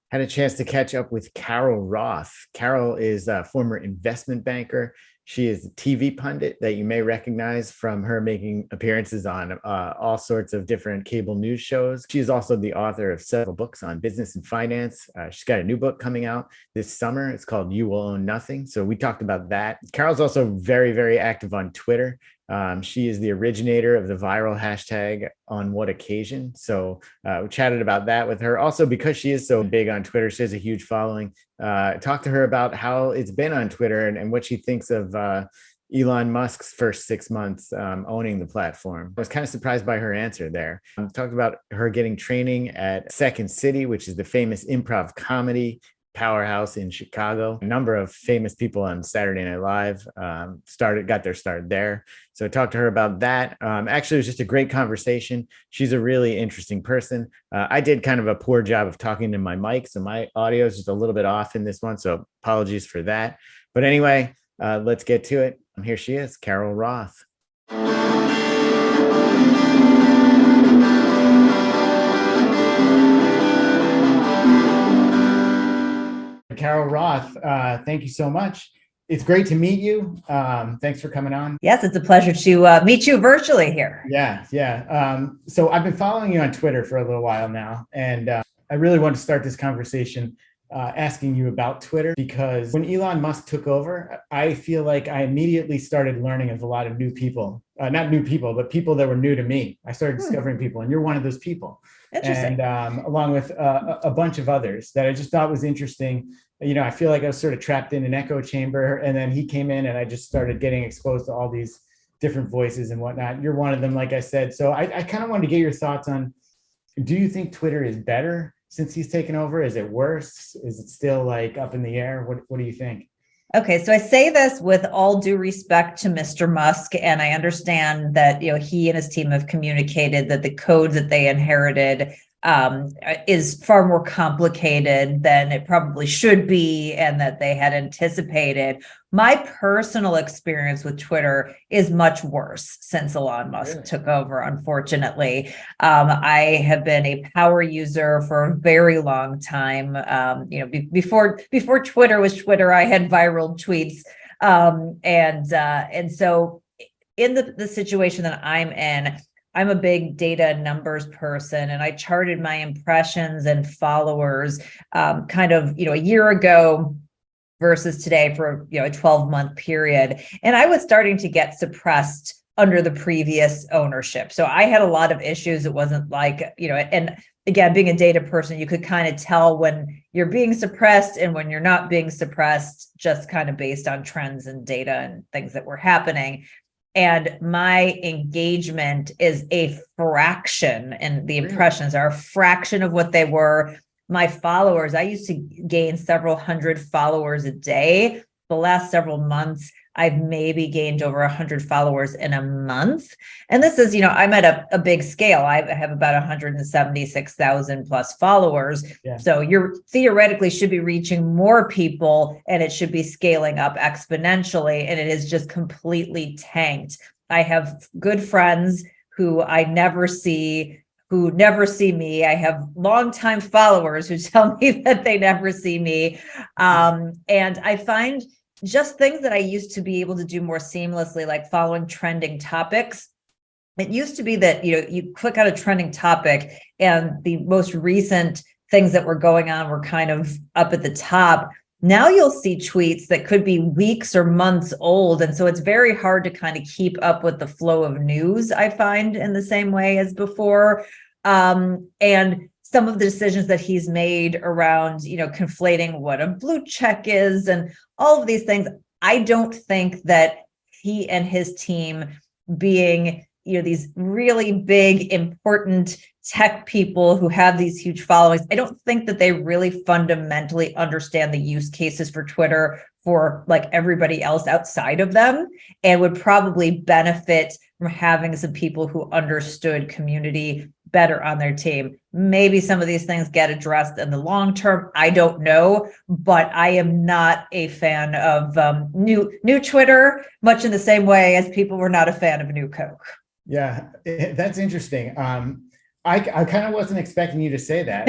Had a chance to catch up with Carol Roth. Carol is a former investment banker. She is a TV pundit that you may recognize from her making appearances on all sorts of different cable news shows. She is also the author of several books on business and finance. She's got a new book coming out this summer. It's called You Will Own Nothing. So we talked about that. Carol's also very, very active on Twitter. She is the originator of the viral hashtag on what occasion. So we chatted about that with her. Also, because she is so big on Twitter, she has a huge following. Talked to her about how it's been on Twitter and what she thinks of Elon Musk's first 6 months owning the platform. I was kind of surprised by her answer there. Talked about her getting training at Second City, which is the famous improv comedy powerhouse in Chicago. A number of famous people on Saturday Night Live got their start there. So I talked to her about that. Actually, it was just a great conversation. She's a really interesting person. I did kind of a poor job of talking to my mic, so my audio is just a little bit off in this one. So apologies for that. But anyway, let's get to it. Here she is, Carol Roth. Carol Roth, thank you so much. It's great to meet you. Thanks for coming on. Yes, it's a pleasure to meet you virtually here. Yeah. So I've been following you on Twitter for a little while now, and I really want to start this conversation asking you about Twitter, because when Elon Musk took over, I feel like I immediately started learning of a lot of new people, not new people, but people that were new to me. I started discovering people, and you're one of those people. Interesting. And along with a bunch of others that I just thought was interesting. I feel like I was sort of trapped in an echo chamber, and then he came in and I just started getting exposed to all these different voices and whatnot. You're one of them, like I said. So I kind of wanted to get your thoughts on, do you think Twitter is better since he's taken over? Is it worse? Is it still like up in the air? What do you think? Okay, so I say this with all due respect to Mr. Musk, and I understand that he and his team have communicated that the code that they inherited is far more complicated than it probably should be, and that they had anticipated. My personal experience with Twitter is much worse since Elon Musk took over, unfortunately. I have been a power user for a very long time. Before Twitter was Twitter, I had viral tweets. And so in the situation that I'm in, I'm a big data numbers person, and I charted my impressions and followers kind of, a year ago versus today for, a 12-month period. And I was starting to get suppressed under the previous ownership. So I had a lot of issues. It wasn't like, and again, being a data person, you could kind of tell when you're being suppressed and when you're not being suppressed, just kind of based on trends and data and things that were happening. And my engagement is a fraction, and the impressions are a fraction of what they were. My followers, I used to gain several hundred followers a day. The last several months, I've maybe gained over 100 followers in a month. And this is, I'm at a big scale. I have about 176,000 plus followers. Yeah. So you're theoretically should be reaching more people, and it should be scaling up exponentially. And it is just completely tanked. I have good friends who I never see, who never see me. I have longtime followers who tell me that they never see me. And I find just things that I used to be able to do more seamlessly, like following trending topics. It used to be that, you click on a trending topic and the most recent things that were going on were kind of up at the top. Now you'll see tweets that could be weeks or months old. And so it's very hard to kind of keep up with the flow of news, I find, in the same way as before. And some of the decisions that he's made around, conflating what a blue check is and all of these things, I don't think that he and his team, being, these really big, important tech people who have these huge followings, I don't think that they really fundamentally understand the use cases for Twitter for like everybody else outside of them, and would probably benefit from having some people who understood community better on their team. Maybe some of these things get addressed in the long term. I don't know, but I am not a fan of new Twitter, much in the same way as people were not a fan of new Coke. Yeah, that's interesting. I kind of wasn't expecting you to say that,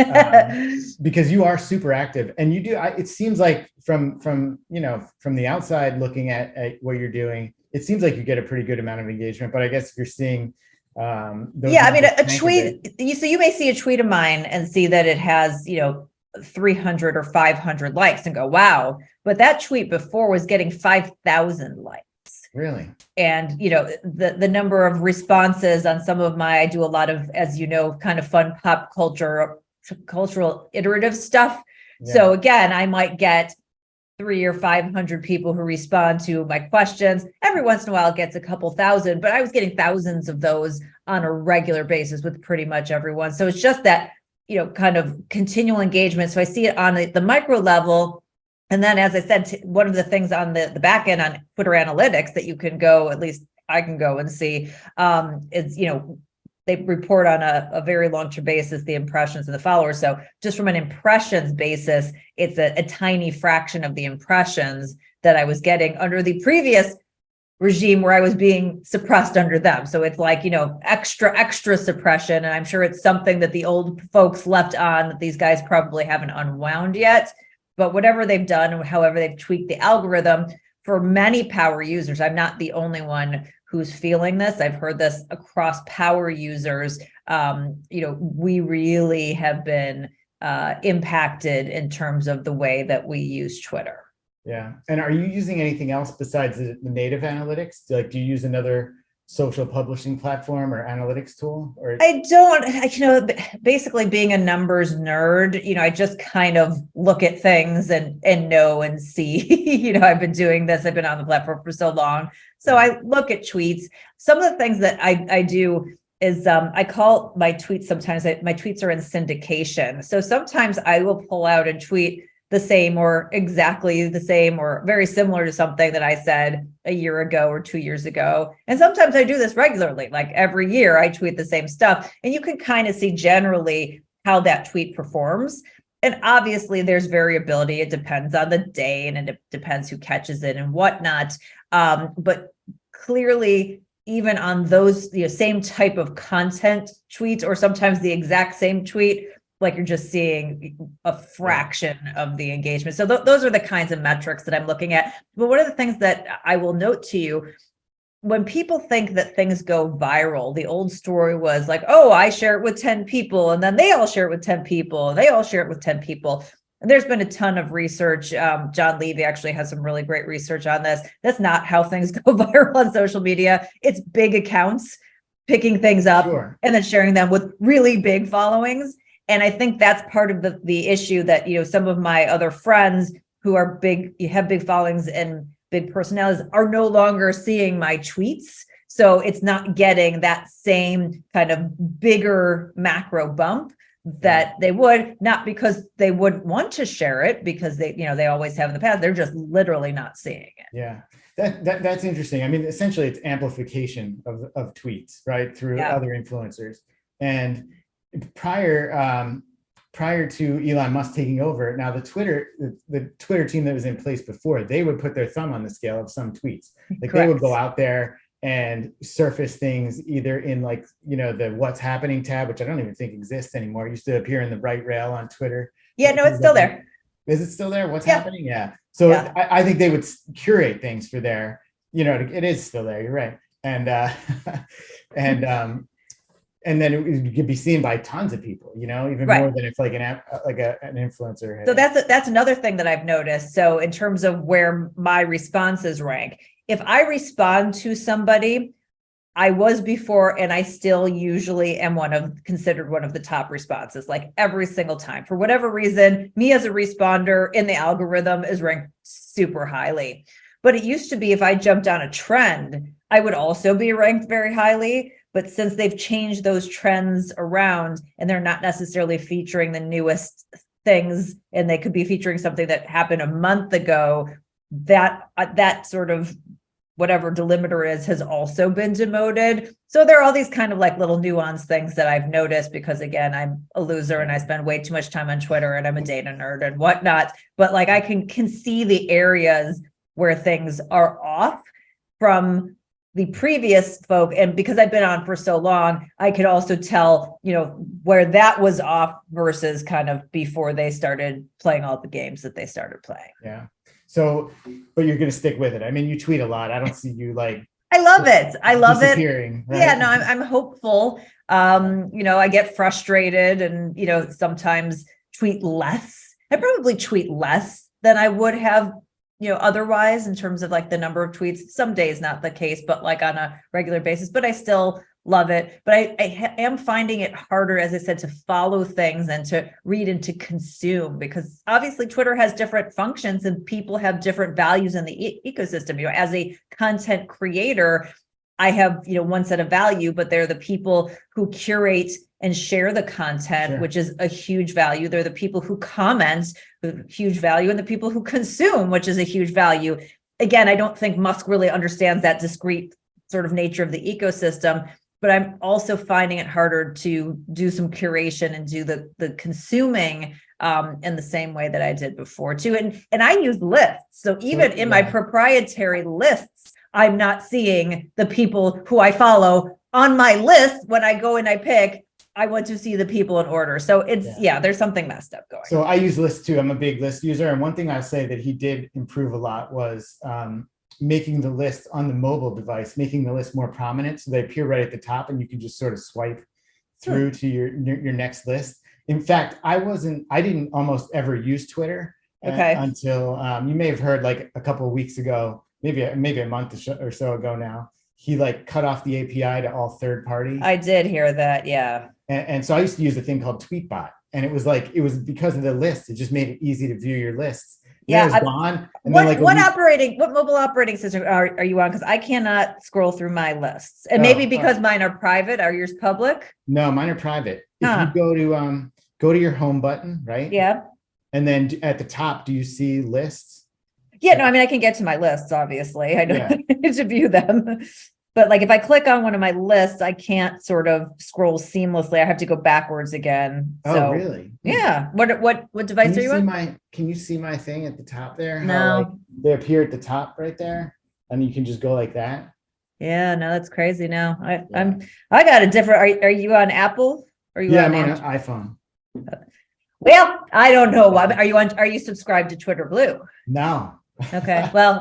because you are super active, and you do. It seems like from from the outside looking at what you're doing, it seems like you get a pretty good amount of engagement. But I guess if you're seeing those Yeah, I mean, numbers a tank a bit. tweet, you may see a tweet of mine and see that it has, 300 or 500 likes and go, wow. But that tweet before was getting 5,000 likes. Really? And, the number of responses on some of I do a lot of, as you know, kind of fun pop cultural iterative stuff. Yeah. So again, I might get 300 or 500 people who respond to my questions. Every once in a while, it gets a couple thousand, but I was getting thousands of those on a regular basis with pretty much everyone. So it's just that, kind of continual engagement. So I see it on the micro level. And then, as I said, one of the things on the back end on Twitter analytics that you can go, at least I can go and see, is, they report on a very long-term basis the impressions and the followers. So just from an impressions basis, it's a tiny fraction of the impressions that I was getting under the previous regime where I was being suppressed under them. So it's like, extra suppression. And I'm sure it's something that the old folks left on that these guys probably haven't unwound yet. But whatever they've done, and however they've tweaked the algorithm, for many power users, I'm not the only one who's feeling this. I've heard this across power users. We really have been impacted in terms of the way that we use Twitter. Yeah. And are you using anything else besides the native analytics? Do you use another social publishing platform or analytics tool? Or I don't, basically being a numbers nerd, I just kind of look at things and know and see, I've been doing this. I've been on the platform for so long. So I look at tweets. Some of the things that I do is I call my tweets sometimes, my tweets are in syndication. So sometimes I will pull out and tweet the same or exactly the same or very similar to something that I said a year ago or 2 years ago. And sometimes I do this regularly, like every year I tweet the same stuff. And you can kind of see generally how that tweet performs. And obviously there's variability. It depends on the day and it depends who catches it and whatnot. But clearly, even on those same type of content tweets, or sometimes the exact same tweet, like you're just seeing a fraction of the engagement. So those are the kinds of metrics that I'm looking at. But one of the things that I will note to you, when people think that things go viral, the old story was like, oh, I share it with 10 people, and then they all share it with 10 people, and they all share it with 10 people. And there's been a ton of research. John Levy actually has some really great research on this. That's not how things go viral on social media. It's big accounts picking things up and then sharing them with really big followings. And I think that's part of the issue that, some of my other friends who are big, have big followings and big personalities are no longer seeing my tweets. So it's not getting that same kind of bigger macro bump that they would, not because they wouldn't want to share it, because they always have in the past. They're just literally not seeing it. Yeah, that's interesting. I mean, essentially it's amplification of tweets, right? Through other influencers. And prior to Elon Musk taking over, now the Twitter team that was in place before, they would put their thumb on the scale of some tweets. Like they would go out there and surface things either in the what's happening tab, which I don't even think exists anymore. It used to appear in the right rail on Twitter. Yeah, no, it's still there. Is it still there? What's happening? Yeah. So I think they would curate things for their, it is still there. You're right. And then it could be seen by tons of people, even more than if an influencer. So that's another thing that I've noticed. So in terms of where my responses rank, if I respond to somebody, I was before, and I still usually am considered one of the top responses, like every single time. For whatever reason, me as a responder in the algorithm is ranked super highly. But it used to be if I jumped on a trend, I would also be ranked very highly. But since they've changed those trends around and they're not necessarily featuring the newest things, and they could be featuring something that happened a month ago, that sort of whatever delimiter is has also been demoted. So there are all these kind of like little nuanced things that I've noticed, because again, I'm a loser and I spend way too much time on Twitter and I'm a data nerd and whatnot. But like I can see the areas where things are off from the previous folk, and because I've been on for so long, I could also tell, where that was off versus kind of before they started playing all the games that they started playing. Yeah. So, but you're going to stick with it. I mean, you tweet a lot. I don't see you like. I love it. I love it. Right? Yeah, no, I'm hopeful. I get frustrated and, sometimes tweet less. I probably tweet less than I would have, otherwise in terms of like the number of tweets. Some days not the case, but like on a regular basis, but I still love it. But I am finding it harder, as I said, to follow things and to read and to consume, because obviously Twitter has different functions and people have different values in the ecosystem. As a content creator, I have, one set of value, but they're the people who curate and share the content, Sure. which is a huge value. They're the people who comment, huge value, and the people who consume, which is a huge value. Again, I don't think Musk really understands that discrete sort of nature of the ecosystem, but I'm also finding it harder to do some curation and do the consuming in the same way that I did before too. And I use lists. So even in my proprietary lists, I'm not seeing the people who I follow on my list. When I go and I pick, I want to see the people in order. So there's something messed up going. So I use lists too. I'm a big list user. And one thing I'll say that he did improve a lot was making the list on the mobile device, making the list more prominent so they appear right at the top and you can just sort of swipe through to your next list. In fact, I didn't almost ever use Twitter until you may have heard like a couple of weeks ago, maybe a month or so ago now, he like cut off the API to all third parties. I did hear that. Yeah. And so I used to use a thing called Tweetbot, and it was because of the list. It just made it easy to view your lists. Yeah, it was gone. And what mobile operating system are you on? Because I cannot scroll through my lists, and maybe because mine are private. Are yours public? No, mine are private. If you go to your home button, right? Yeah. And then at the top, do you see lists? Yeah, no, I mean I can get to my lists. Obviously, I don't need to view them. But like if I click on one of my lists, I can't sort of scroll seamlessly. I have to go backwards again. Oh, really? Yeah. What device are you on? Can you see my thing at the top there? No. How, they appear at the top right there, and you can just go like that. Yeah, no, that's crazy. No, I got a different. Are you on Apple? Or I'm on an iPhone. Well, I don't know why. Are you subscribed to Twitter Blue? No. Okay. Well,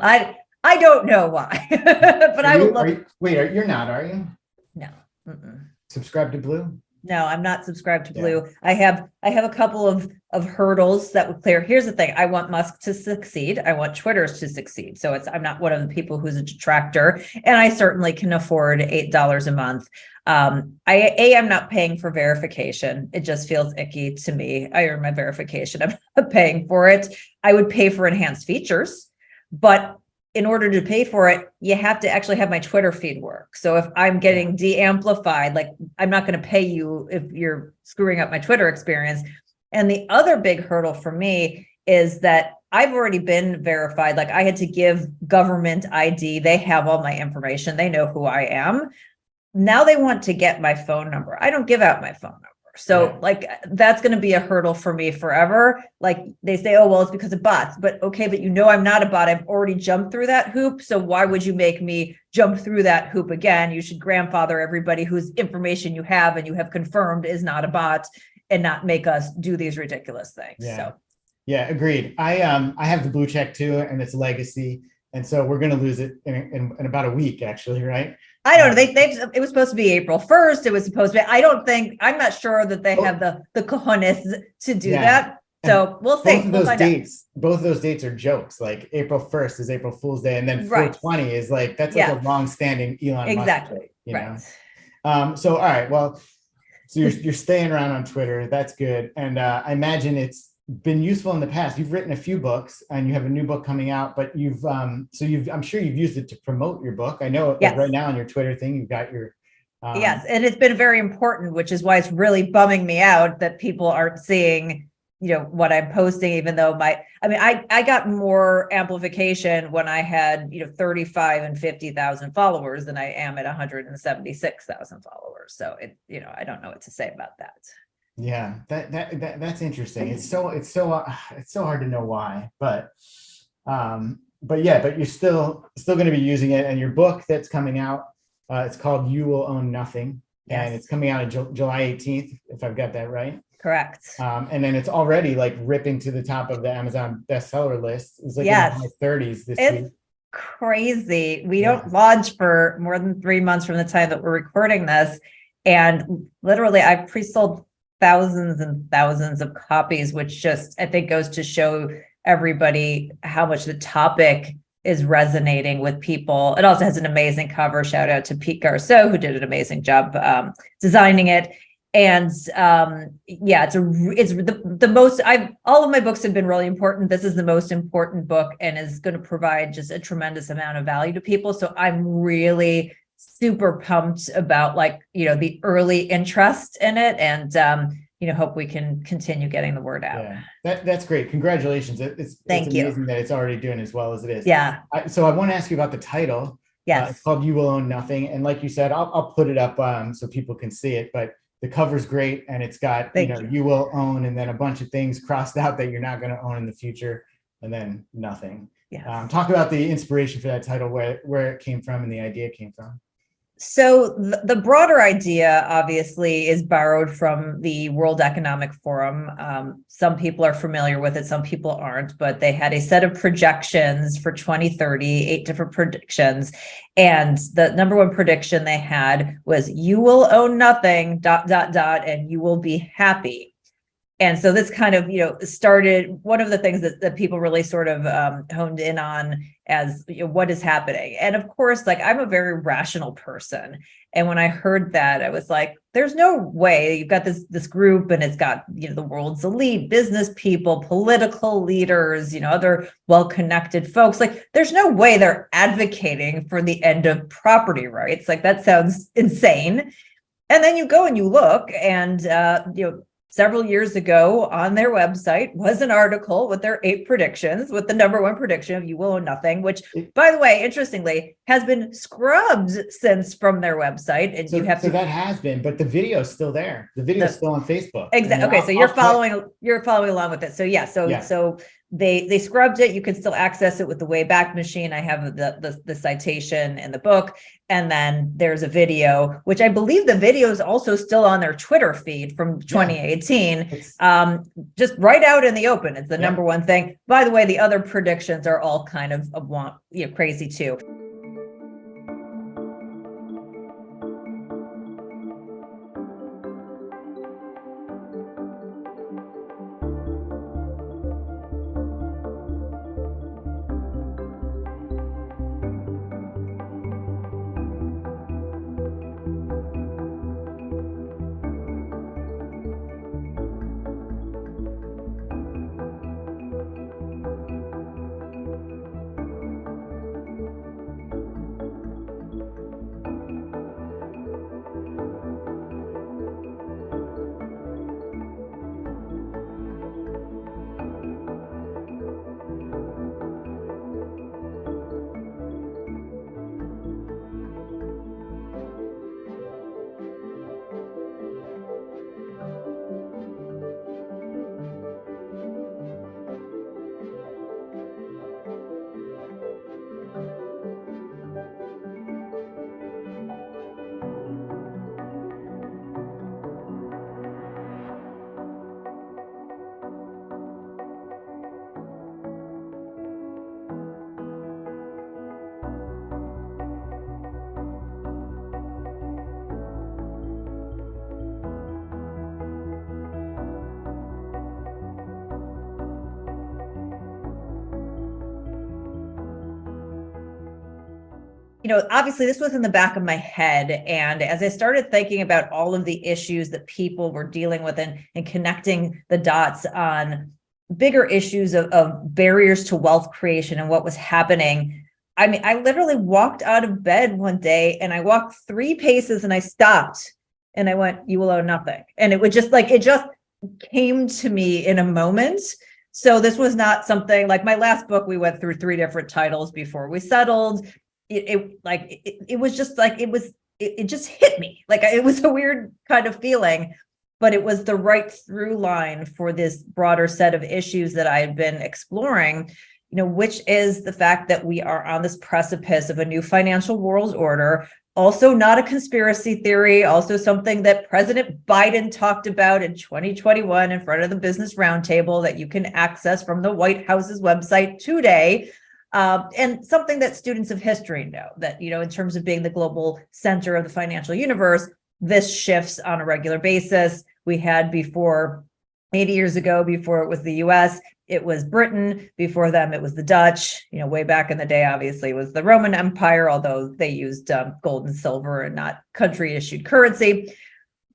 I don't know why, but I would love. You're not, are you? No. Mm-mm. Subscribe to Blue? No, I'm not subscribed to Blue. I have a couple of hurdles that would clear. Here's the thing. I want Musk to succeed. I want Twitter's to succeed. So I'm not one of the people who's a detractor, and I certainly can afford $8 a month. I'm not paying for verification. It just feels icky to me. I earn my verification. I'm not paying for it. I would pay for enhanced features, but in order to pay for it, you have to actually have my Twitter feed work. So if I'm getting de-amplified, like I'm not going to pay you if you're screwing up my Twitter experience. And the other big hurdle for me is that I've already been verified. Like I had to give government ID. They have all my information. They know who I am. Now they want to get my phone number. I don't give out my phone number. So like, that's going to be a hurdle for me forever. Like they say, oh, well, it's because of bots, but okay, but I'm not a bot. I've already jumped through that hoop. So why would you make me jump through that hoop again? You should grandfather everybody whose information you have and you have confirmed is not a bot and not make us do these ridiculous things. Yeah, agreed. I have the blue check too, and it's legacy. And so we're going to lose it in about a week, actually, right? I don't know. It was supposed to be April 1st. It was supposed to be, I'm not sure that they have the cojones to do that. So we'll see. Both of those dates are jokes. Like April 1st is April Fool's Day. And then 420 is like, that's like a long-standing Elon Musk day, you know? So, all right. Well, so you're staying around on Twitter. That's good. And I imagine it's been useful in the past. You've written a few books and you have a new book coming out, but I'm sure you've used it to promote your book. I know right now on your Twitter thing, you've got your yes, and it's been very important, which is why it's really bumming me out that people aren't seeing what I'm posting, even though I got more amplification when I had 35 and 50,000 followers than I am at 176,000 followers. So I don't know what to say about that. Yeah, that's interesting. It's so hard to know why, but but yeah, but you're still going to be using it. And your book that's coming out, it's called You Will Own Nothing, and it's Yes, coming out on July 18th, if I've got that right. correct. And then it's already like ripping to the top of the Amazon bestseller list. It's like in the high Yes, 30s this week. it's crazy. We Yeah. don't launch for more than 3 months from the time that we're recording this. And literally, I've pre-sold thousands and thousands of copies, which just, I think, goes to show everybody how much the topic is resonating with people. It also has an amazing cover. Shout out to Pete Garceau, who did an amazing job designing it. And yeah, it's the most, all of my books have been really important. This is the most important book and is going to provide just a tremendous amount of value to people. So I'm really super pumped about, like, the early interest in it, and hope we can continue getting the word out. Yeah, that's great. Congratulations. It's Thank you. amazing that it's already doing as well as it is. Yeah. So I want to ask you about the title. Yes. It's called You Will Own Nothing. And like you said, I'll put it up so people can see it, but the cover's great, and it's got, you will own, and then a bunch of things crossed out that you're not going to own in the future, and then nothing. Yes. Talk about the inspiration for that title, where it came from and the idea came from. So the broader idea, obviously, is borrowed from the World Economic Forum. Some people are familiar with it, some people aren't, but they had a set of projections for 2030, 8 different predictions. And the number one prediction they had was, you will own nothing, ... and you will be happy. And so this kind of, started one of the things that people really sort of honed in on as, what is happening. And of course, like, I'm a very rational person. And when I heard that, I was like, there's no way. You've got this group, and it's got, the world's elite business people, political leaders, other well-connected folks. Like, there's no way they're advocating for the end of property rights. Like, that sounds insane. And then you go and you look, and, several years ago on their website was an article with their 8 predictions, with the number one prediction of you will own nothing, which, by the way, interestingly, has been scrubbed since from their website. And so that has been, but the video is still there. The video is still on Facebook. Exactly. Okay, so you're following along with it. So yeah, so they scrubbed it. You can still access it with the Wayback Machine. I have the citation in the book. And then there's a video, which I believe the video is also still on their Twitter feed from 2018. Just right out in the open. It's the number one thing. By the way, the other predictions are all kind of crazy too. Obviously this was in the back of my head. And as I started thinking about all of the issues that people were dealing with, and connecting the dots on bigger issues of barriers to wealth creation and what was happening, I mean, I literally walked out of bed one day and I walked 3 paces and I stopped and I went, you will own nothing. And it just came to me in a moment. So this was not something like my last book. We went through 3 different titles before we settled. It was just like, it just hit me. Like, it was a weird kind of feeling, but it was the right through line for this broader set of issues that I had been exploring. which is the fact that we are on this precipice of a new financial world order. Also not a conspiracy theory, also something that President Biden talked about in 2021 in front of the Business Roundtable that you can access from the White House's website today. And something that students of history know, that, in terms of being the global center of the financial universe, this shifts on a regular basis. We had before 80 years ago, before it was the US, it was Britain. Before them, it was the Dutch. Way back in the day, obviously, it was the Roman Empire, although they used gold and silver and not country-issued currency.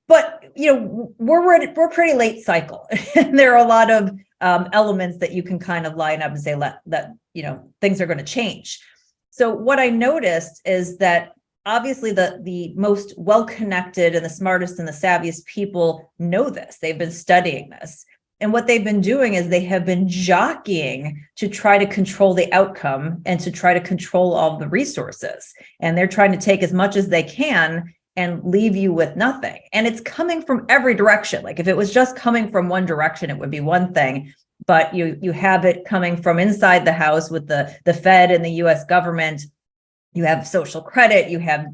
But we're pretty late cycle, and there are a lot of elements that you can kind of line up and say that things are going to change. So what I noticed is that obviously the most well-connected and the smartest and the savviest people know this. They've been studying this. And what they've been doing is they have been jockeying to try to control the outcome and to try to control all the resources. And they're trying to take as much as they can and leave you with nothing. And it's coming from every direction. Like if it was just coming from one direction, it would be one thing. But you have it coming from inside the house with the Fed and the US government. You have social credit, you have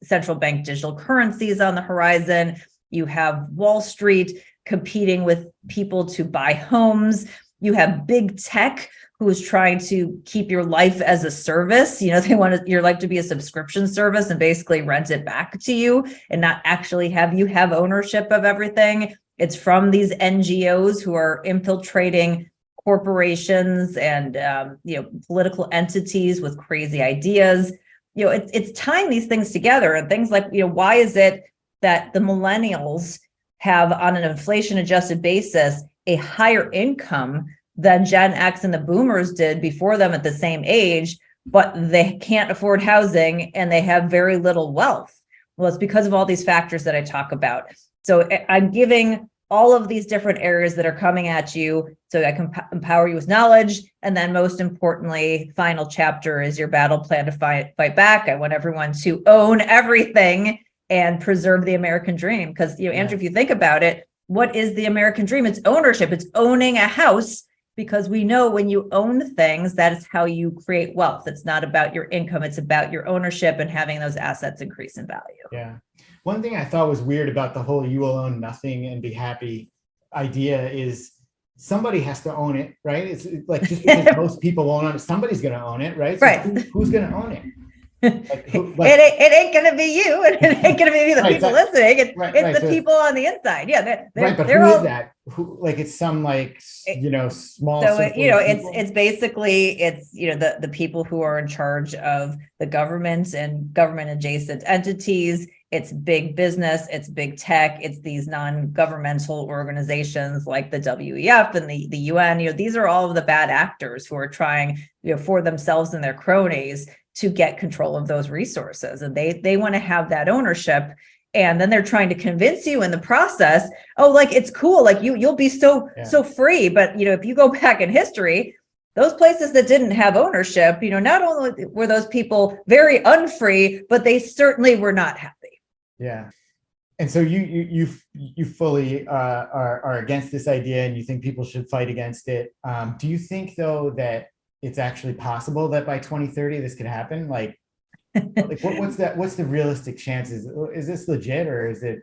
central bank digital currencies on the horizon, you have Wall Street competing with people to buy homes. You have big tech who is trying to keep your life as a service. They want your life to be a subscription service and basically rent it back to you and not actually have you have ownership of everything. It's from these NGOs who are infiltrating corporations and political entities with crazy ideas. It's tying these things together, and things like, why is it that the millennials have, on an inflation adjusted basis, a higher income than Gen X and the boomers did before them at the same age, but they can't afford housing and they have very little wealth? Well, it's because of all these factors that I talk about. So I'm giving all of these different areas that are coming at you so I can empower you with knowledge. And then most importantly, final chapter is your battle plan to fight back. I want everyone to own everything and preserve the American dream. Because, Andrew, if you think about it, what is the American dream? It's ownership. It's owning a house, because we know when you own things, that is how you create wealth. It's not about your income. It's about your ownership and having those assets increase in value. Yeah. One thing I thought was weird about the whole "you will own nothing and be happy" idea is somebody has to own it, right? It's like, just because most people won't own it, somebody's going to own it, right? So right. Who's going to own it? It ain't going to be you, and it ain't going to be the people listening. It's the people on the inside. Yeah, but who is that? Who, like, it's some small. So it's basically the people who are in charge of the government and government adjacent entities. It's big business, it's big tech, it's these non-governmental organizations like the WEF and the UN. These are all of the bad actors who are trying, for themselves and their cronies to get control of those resources. And they want to have that ownership. And then they're trying to convince you in the process, it's cool, you'll be so free. But if you go back in history, those places that didn't have ownership, not only were those people very unfree, but they certainly were not happy. Yeah. And so you fully are against this idea, and you think people should fight against it. Do you think, though, that it's actually possible that by 2030 this could happen? What's the realistic chances? Is this legit, or is it?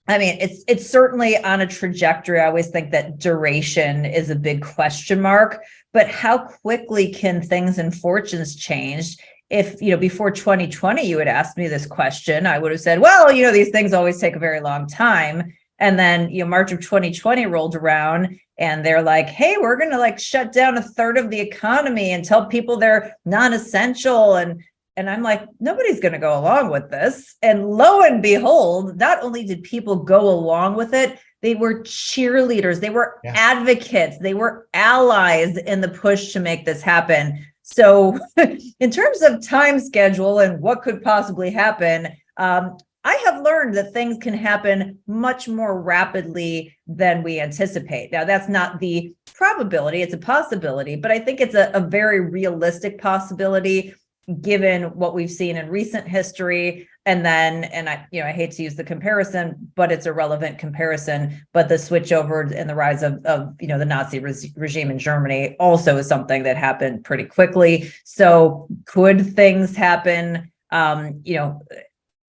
I mean, it's certainly on a trajectory. I always think that duration is a big question mark, but how quickly can things and fortunes change? If, before 2020, you had asked me this question, I would have said, well, these things always take a very long time. And then, March of 2020 rolled around and they're like, hey, we're going to shut down a third of the economy and tell people they're non-essential. And I'm like, nobody's going to go along with this. And lo and behold, not only did people go along with it, they were cheerleaders, they were advocates, they were allies in the push to make this happen. So in terms of time schedule and what could possibly happen, I have learned that things can happen much more rapidly than we anticipate. Now, that's not the probability, it's a possibility, but I think it's a very realistic possibility. given what we've seen in recent history. And then, and I hate to use the comparison, but it's a relevant comparison, but the switchover and the rise of the Nazi regime in Germany also is something that happened pretty quickly. So could things happen,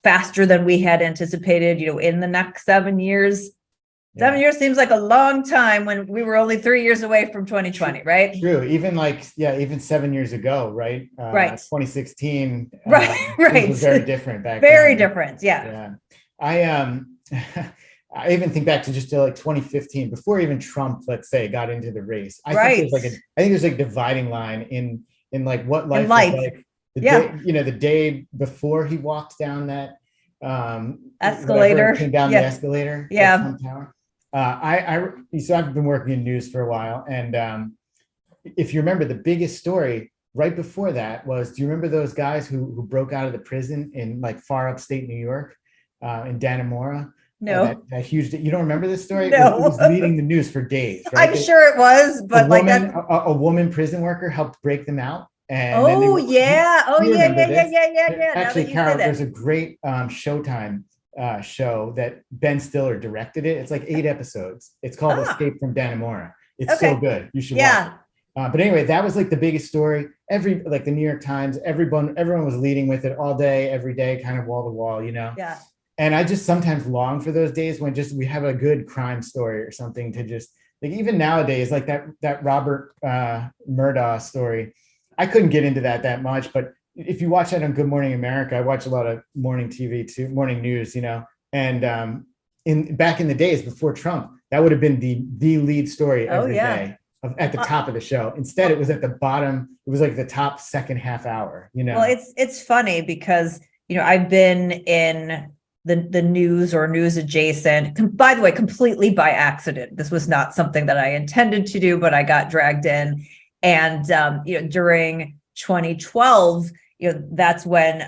faster than we had anticipated, in the next 7 years? 7 years seems like a long time when we were only 3 years away from 2020, right? True. Even even 7 years ago, right? Right. 2016. Right. Things were very different back very then. different. Yeah. I I even think back to just to like 2015, before even Trump, let's say, got into the race. I think there's like a dividing line in like what life was like the day, the day before he walked down that escalator, came down the escalator at Trump Tower. So I've been working in news for a while, and if you remember, the biggest story right before that was, do you remember those guys who broke out of the prison in like far upstate New York, in Dannemora? No, that huge. You don't remember this story? No, it was leading the news for days. Right? I'm sure it was, but a woman prison worker helped break them out. And yeah. Actually, Carol, there's a great Showtime show that Ben Stiller directed it. It's like 8 episodes. It's called Escape from Dannemora. It's so good. You should watch it. But anyway, that was like the biggest story. The New York Times, everyone was leading with it all day, every day, kind of wall to wall, Yeah. And I just sometimes long for those days when we have a good crime story or something to just, like, even nowadays, like that Robert Murdaugh story. I couldn't get into that much, but if you watch that on Good Morning America, I watch a lot of morning TV too, morning news, and back in the days before Trump, that would have been the lead story every day at the top of the show. Instead, it was at the bottom. It was like the top second half hour, Well, it's funny because, I've been in the news or news adjacent, by the way, completely by accident. This was not something that I intended to do, but I got dragged in. And, during 2012, that's when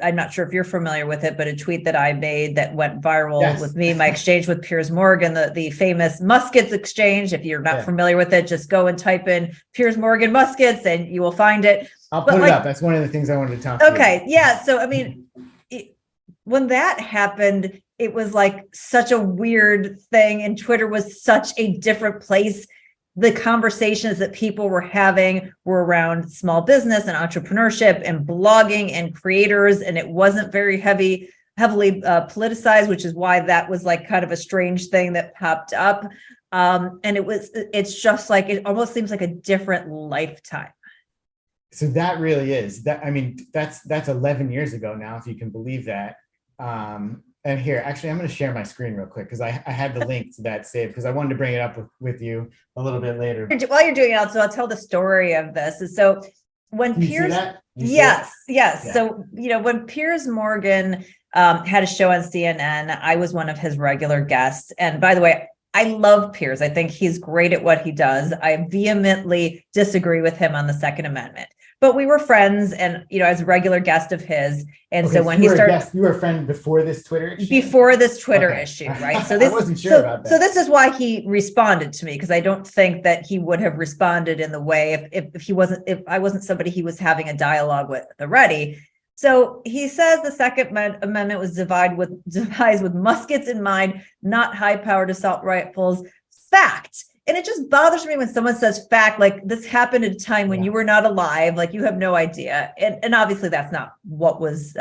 I'm not sure if you're familiar with it, but a tweet that I made that went viral with me, my exchange with Piers Morgan, the famous muskets exchange. If you're not familiar with it, just go and type in Piers Morgan muskets and you will find it. I'll put it up. That's one of the things I wanted to talk about. Okay. Yeah. So, I mean, when that happened, it was like such a weird thing, and Twitter was such a different place. The conversations that people were having were around small business and entrepreneurship and blogging and creators, and it wasn't very heavily politicized, which is why that was like kind of a strange thing that popped up. And it's just like, it almost seems like a different lifetime. So that really is that. I mean, that's 11 years ago now, if you can believe that. And here, actually, I'm going to share my screen real quick because I had the link to that saved because I wanted to bring it up with you a little bit later. While you're doing it, I'll tell the story of this. So when Piers, yes. Yeah. So, when Piers Morgan had a show on CNN, I was one of his regular guests. And by the way, I love Piers. I think he's great at what he does. I vehemently disagree with him on the Second Amendment. But we were friends, and I was a regular guest of his. And so when he started, you were a friend before this Twitter issue? Before this Twitter issue, right? So I wasn't sure about that. So this is why he responded to me, because I don't think that he would have responded in the way if I wasn't somebody he was having a dialogue with already. So he says the Second Amendment was devised with muskets in mind, not high-powered assault rifles. Fact. And it just bothers me when someone says fact, like this happened at a time when you were not alive, like you have no idea. And obviously that's not what was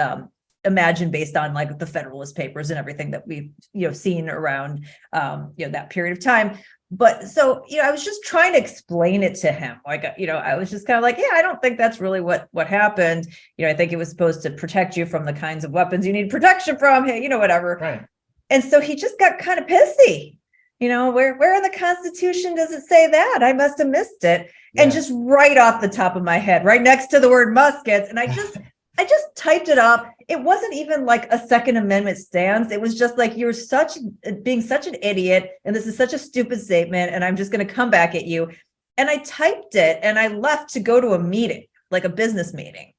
imagined based on like the Federalist Papers and everything that we've, seen around, that period of time. But so, I was just trying to explain it to him. Like, I was just kind of like, I don't think that's really what happened. I think it was supposed to protect you from the kinds of weapons you need protection from, whatever. Right. And so he just got kind of pissy. Where in the Constitution does it say that? I must have missed it. Yeah. And just right off the top of my head, right next to the word muskets. And I just typed it up. It wasn't even like a Second Amendment stance. It was just like, you're being such an idiot. And this is such a stupid statement. And I'm just going to come back at you. And I typed it and I left to go to a meeting, like a business meeting.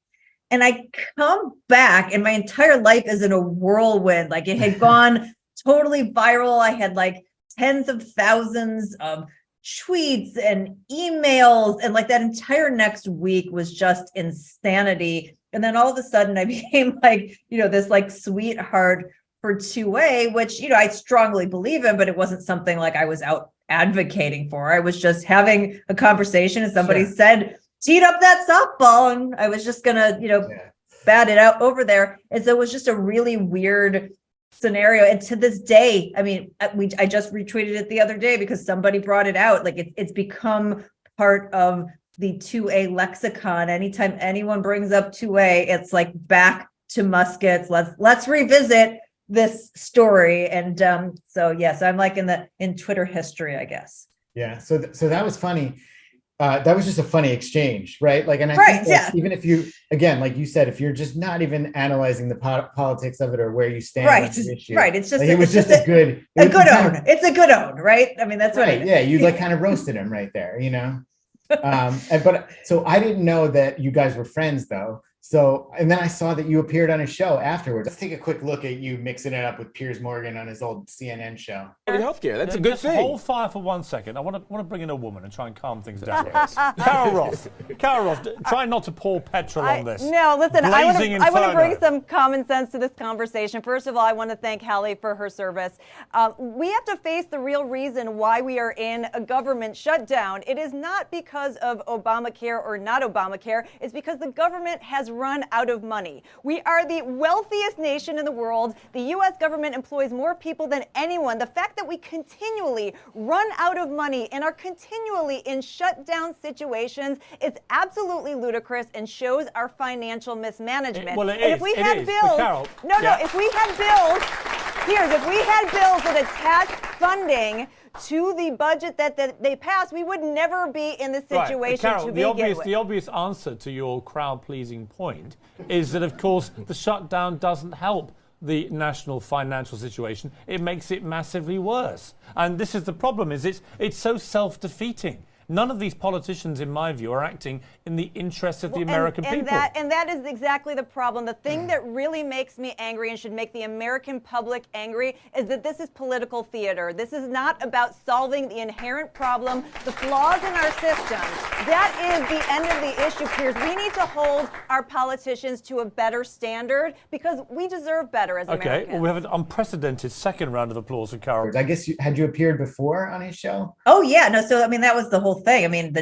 And I come back and my entire life is in a whirlwind. Like it had gone totally viral. I had like tens of thousands of tweets and emails, and like that entire next week was just insanity. And then all of a sudden I became like, this like sweetheart for 2A, which, I strongly believe in, but it wasn't something like I was out advocating for. I was just having a conversation and somebody said, teed up that softball, and I was just gonna, bat it out over there. And so it was just a really weird scenario. And to this day, I mean, I just retweeted it the other day because somebody brought it out. Like it's become part of the 2A lexicon. Anytime anyone brings up 2A, it's like back to muskets. Let's revisit this story. And so yes, I'm like in Twitter history, I guess. Yeah. So that was funny. That was just a funny exchange, right? Like, and I think even if you, again, like you said, if you're just not even analyzing the politics of it or where you stand on the issue, it's just like, it was just a good own. It's a good own, right? I mean, that's right. Yeah, you like kind of roasted him right there, but so I didn't know that you guys were friends though. So, and then I saw that you appeared on his show afterwards. Let's take a quick look at you mixing it up with Piers Morgan on his old CNN show. Healthcare, that's a good thing. Hold fire for 1 second. I want to bring in a woman and try and calm things down. Carol Roth, try not to pour petrol on this. No, listen, I want to bring some common sense to this conversation. First of all, I want to thank Hallie for her service. We have to face the real reason why we are in a government shutdown. It is not because of Obamacare or not Obamacare. It's because the government has run out of money. We are the wealthiest nation in the world. The U.S. government employs more people than anyone. The fact that we continually run out of money and are continually in shutdown situations is absolutely ludicrous and shows our financial mismanagement. If we had bills that attached funding to the budget that they passed, we would never be in this situation Carol, to begin with. The obvious answer to your crowd-pleasing point is that, of course, the shutdown doesn't help the national financial situation. It makes it massively worse. And this is the problem, is it's so self-defeating. None of these politicians, in my view, are acting in the interests of the American people. And that is exactly the problem. The thing that really makes me angry and should make the American public angry is that this is political theater. This is not about solving the inherent problem, the flaws in our system. That is the end of the issue, Piers. We need to hold our politicians to a better standard because we deserve better as Americans. Okay, well, we have an unprecedented second round of applause for Carol. I guess had you appeared before on his show? Oh, yeah. No, so, I mean, that was the whole thing. I mean,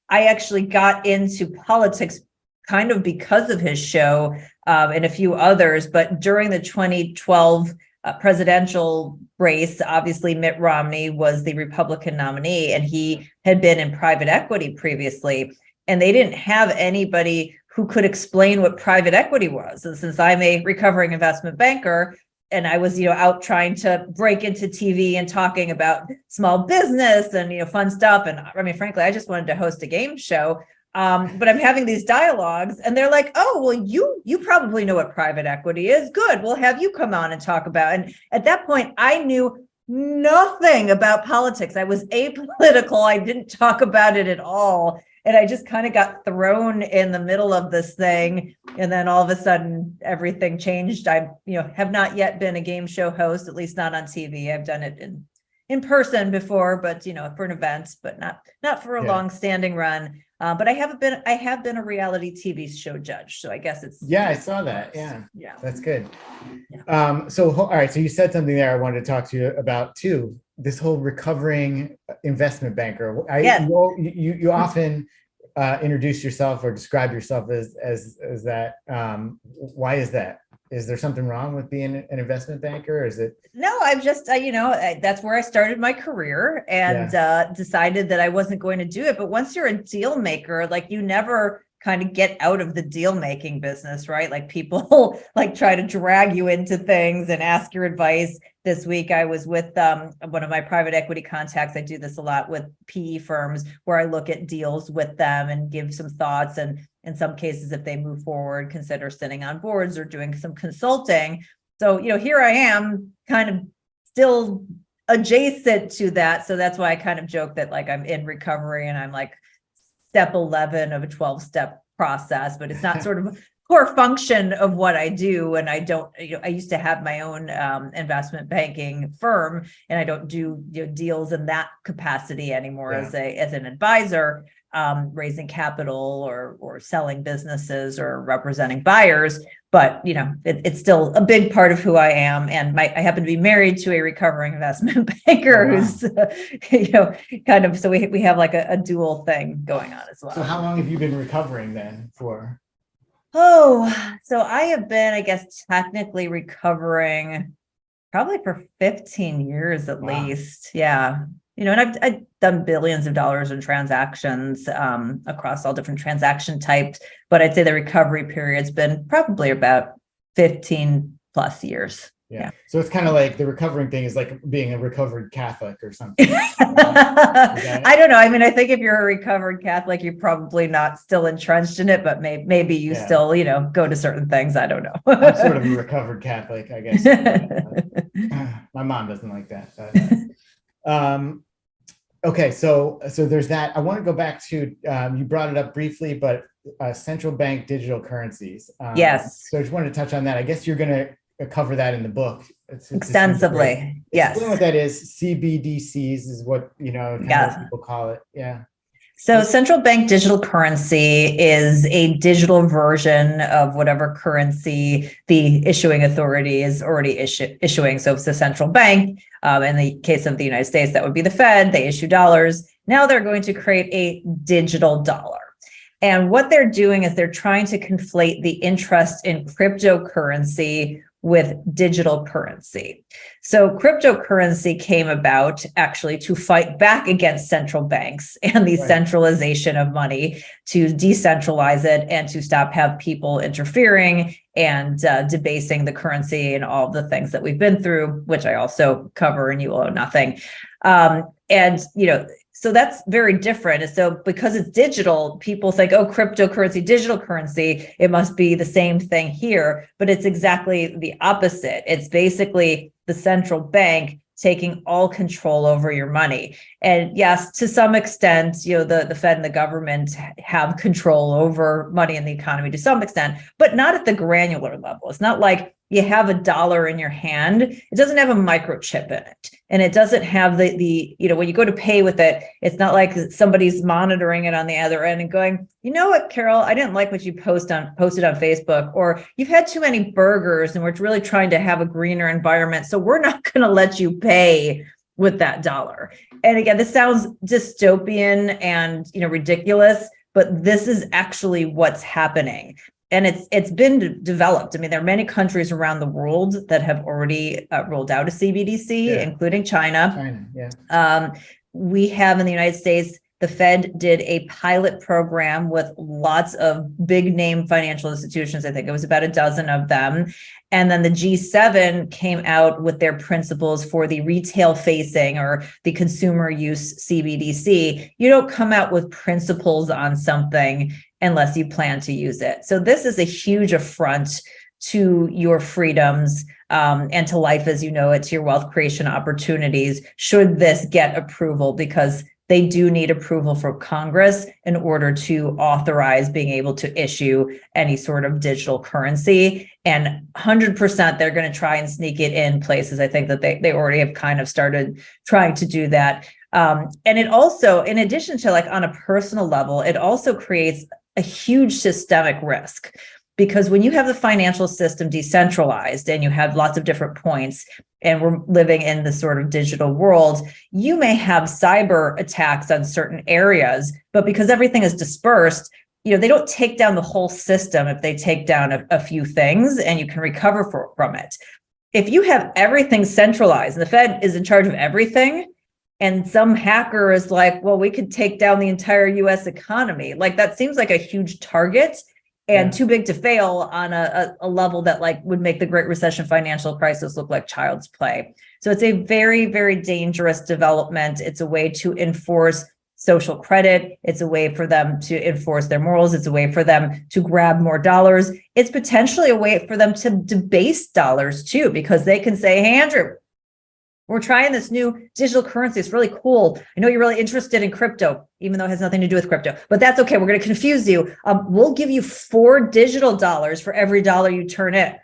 I actually got into politics kind of because of his show and a few others. But during the 2012 presidential race, obviously Mitt Romney was the Republican nominee, and he had been in private equity previously. And they didn't have anybody who could explain what private equity was. And since I'm a recovering investment banker, and I was, out trying to break into TV and talking about small business and, fun stuff. And I mean, frankly, I just wanted to host a game show. But I'm having these dialogues and they're like, oh, well, you probably know what private equity is. Good. We'll have you come on and talk about it. And at that point, I knew nothing about politics. I was apolitical. I didn't talk about it at all. And I just kind of got thrown in the middle of this thing. And then all of a sudden, everything changed. I, have not yet been a game show host, at least not on TV. I've done it in person before, but, for an event, but not for a long standing run. But I have been a reality TV show judge. So I guess it's. Yeah, I saw that. Yeah. That's good. Yeah. All right. So you said something there I wanted to talk to you about too. This whole recovering investment banker. You often introduce yourself or describe yourself as that. Why is that? Is there something wrong with being an investment banker, or is it? No, I'm just, that's where I started my career and decided that I wasn't going to do it. But once you're a deal maker, like you never kind of get out of the deal making business, right? Like people like try to drag you into things and ask your advice. This week, I was with one of my private equity contacts. I do this a lot with PE firms where I look at deals with them and give some thoughts. And in some cases, if they move forward, consider sitting on boards or doing some consulting. So, here I am kind of still adjacent to that. So that's why I kind of joke that like I'm in recovery and I'm like step 11 of a 12-step process, but it's not sort of core function of what I do. And I don't, I used to have my own investment banking firm, and I don't do deals in that capacity anymore as an advisor, raising capital or selling businesses or representing buyers. But it's still a big part of who I am, and I happen to be married to a recovering investment banker who's, kind of. So we have like a dual thing going on as well. So how long have you been recovering then for? Oh, so I have been, I guess, technically recovering probably for 15 years at least. Yeah. And I've done billions of dollars in transactions across all different transaction types, but I'd say the recovery period's been probably about 15 plus years. Yeah. So it's kind of like the recovering thing is like being a recovered Catholic or something. I don't know. I mean, I think if you're a recovered Catholic, you're probably not still entrenched in it, but maybe you still, go to certain things. I don't know. I'm sort of a recovered Catholic, I guess. My mom doesn't like that. But, okay, so there's that. I want to go back to you brought it up briefly, but central bank digital currencies. Yes. So I just wanted to touch on that. I guess you're going to cover that in the book extensively. Yes. Explain what that is. CBDCs is what people call it. Yeah. So central bank digital currency is a digital version of whatever currency the issuing authority is already issuing. So if it's the central bank, in the case of the United States, that would be the Fed. They issue dollars. Now they're going to create a digital dollar. And what they're doing is they're trying to conflate the interest in cryptocurrency with digital currency. So cryptocurrency came about actually to fight back against central banks and the centralization of money, to decentralize it and to stop have people interfering and debasing the currency and all the things that we've been through, which I also cover in You Owe Nothing. So that's very different. And so because it's digital, people think, oh, cryptocurrency, digital currency, it must be the same thing here. But it's exactly the opposite. It's basically the central bank taking all control over your money. And yes, to some extent, the Fed and the government have control over money in the economy to some extent, but not at the granular level. It's not like you have a dollar in your hand. It doesn't have a microchip in it. And it doesn't have the when you go to pay with it, it's not like somebody's monitoring it on the other end and going, you know what, Carol, I didn't like what you posted on Facebook, or you've had too many burgers and we're really trying to have a greener environment. So we're not going to let you pay with that dollar. And again, this sounds dystopian and ridiculous, but this is actually what's happening. And it's been developed. I mean, there are many countries around the world that have already rolled out a CBDC, including China. We have in the United States, the Fed did a pilot program with lots of big name financial institutions. I think it was about a dozen of them. And then the G7 came out with their principles for the retail facing or the consumer use CBDC. You don't come out with principles on something unless you plan to use it. So this is a huge affront to your freedoms and to life as you know it, to your wealth creation opportunities, should this get approval, because they do need approval from Congress in order to authorize being able to issue any sort of digital currency. And 100% they're going to try and sneak it in places. I think that they already have kind of started trying to do that. And it also, in addition to like on a personal level, it also creates a huge systemic risk, because when you have the financial system decentralized and you have lots of different points, and we're living in this sort of digital world, you may have cyber attacks on certain areas, but because everything is dispersed, they don't take down the whole system if they take down a few things, and you can recover from it. If you have everything centralized and the Fed is in charge of everything, and some hacker is like, well, we could take down the entire US economy, like that seems like a huge target and too big to fail on a level that like would make the Great Recession financial crisis look like child's play. So it's a very, very dangerous development. It's a way to enforce social credit. It's a way for them to enforce their morals. It's a way for them to grab more dollars. It's potentially a way for them to debase dollars too, because they can say, hey, Andrew, We're trying this new digital currency. It's really cool. I know you're really interested in crypto, even though it has nothing to do with crypto, but that's okay. We're going to confuse you. We'll give you 4 digital dollars for every dollar you turn in.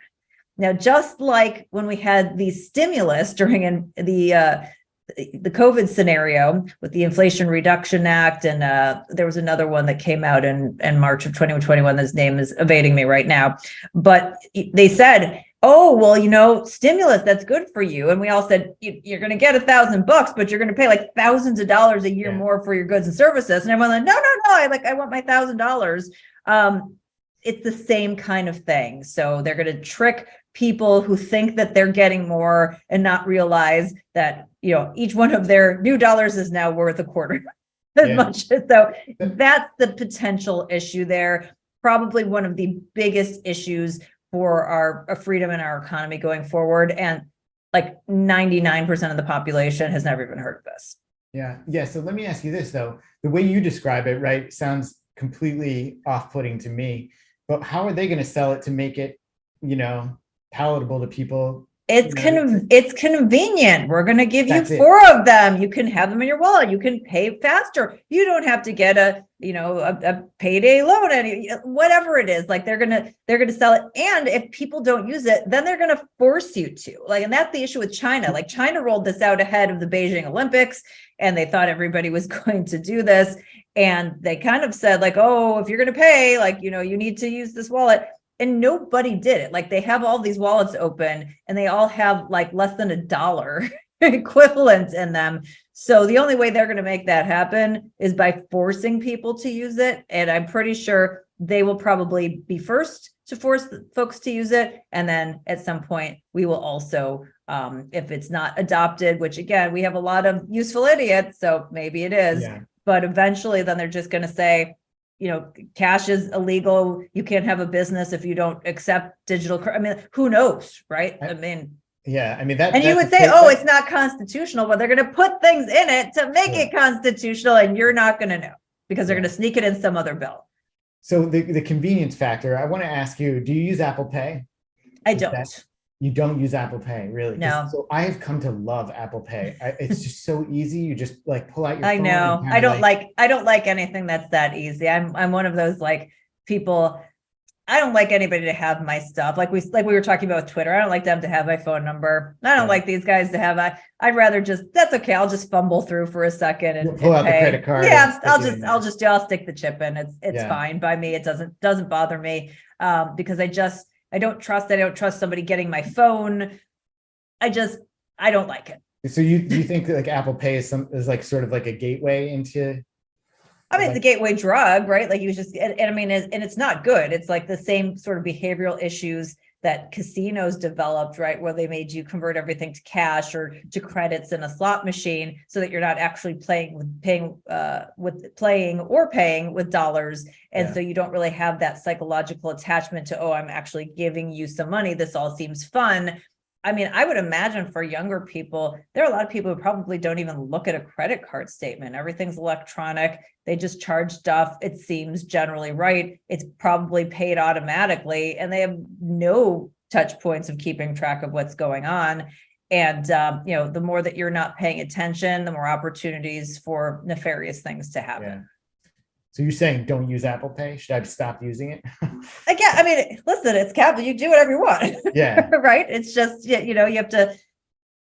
Now, just like when we had the stimulus during the COVID scenario with the Inflation Reduction Act, and there was another one that came out in March of 2021. His name is evading me right now, but they said, oh, well, stimulus, that's good for you. And we all said, you're going to get $1,000, but you're going to pay like thousands of dollars a year more for your goods and services. And everyone like, no, I want my $1,000. It's the same kind of thing. So they're going to trick people who think that they're getting more and not realize that, each one of their new dollars is now worth a quarter as much. So that's the potential issue there. Probably one of the biggest issues for our freedom and our economy going forward. And like 99% of the population has never even heard of this. Yeah. So let me ask you this, though. The way you describe it, right, sounds completely off-putting to me. But how are they going to sell it to make it, palatable to people? It's convenient. We're going to give you 4 of them. You can have them in your wallet. You can pay faster. You don't have to get a payday loan, whatever it is. Like they're going to sell it. And if people don't use it, then they're going to force you to. And that's the issue with China. Like China rolled this out ahead of the Beijing Olympics, and they thought everybody was going to do this. And they kind of said like, oh, if you're going to pay, you need to use this wallet. And nobody did it. Like they have all these wallets open and they all have like less than $1 equivalent in them. So the only way they're going to make that happen is by forcing people to use it. And I'm pretty sure they will probably be first to force folks to use it. And then at some point we will also, if it's not adopted, which again, we have a lot of useful idiots, so maybe it is, but eventually then they're just going to say, cash is illegal. You can't have a business if you don't accept digital. Who knows, right? that. And you would say, it's not constitutional, but they're going to put things in it to make it constitutional, and you're not going to know because they're going to sneak it in some other bill. So the convenience factor. I want to ask you: do you use Apple Pay? I don't. You don't use Apple Pay, really? No. So I have come to love Apple Pay. It's just so easy. You just like pull out your phone. I know. I don't like anything that's that easy. I'm one of those like people. I don't like anybody to have my stuff. Like we were talking about with Twitter. I don't like them to have my phone number. I don't like these guys to have. I'd rather that's okay. I'll just fumble through for a second and pull out the credit card. Yeah, I'll stick the chip in. It's fine by me. It doesn't bother me because I don't trust somebody getting my phone. I don't like it. So do you think that like Apple Pay is like sort of like a gateway into? It's a gateway drug, right? Like and it's not good. It's like the same sort of behavioral issues that casinos developed, right? Where they made you convert everything to cash or to credits in a slot machine so that you're not actually paying with dollars. And so you don't really have that psychological attachment to, I'm actually giving you some money. This all seems fun. I would imagine for younger people, there are a lot of people who probably don't even look at a credit card statement. Everything's electronic. They just charge stuff. It seems generally right. It's probably paid automatically, and they have no touch points of keeping track of what's going on. And, the more that you're not paying attention, the more opportunities for nefarious things to happen. Yeah. So you're saying don't use Apple Pay? Should I stop using it? Again, listen, it's capital. You do whatever you want. Yeah. Right. It's just, you have to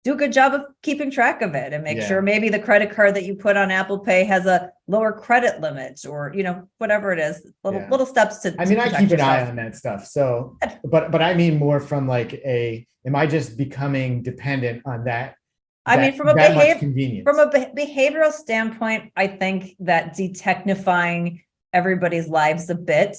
do a good job of keeping track of it and make sure maybe the credit card that you put on Apple Pay has a lower credit limit or, whatever it is, little steps to I keep an eye on that stuff. So, but I mean more from like am I just becoming dependent on that? From a behavioral standpoint, I think that detechnifying everybody's lives a bit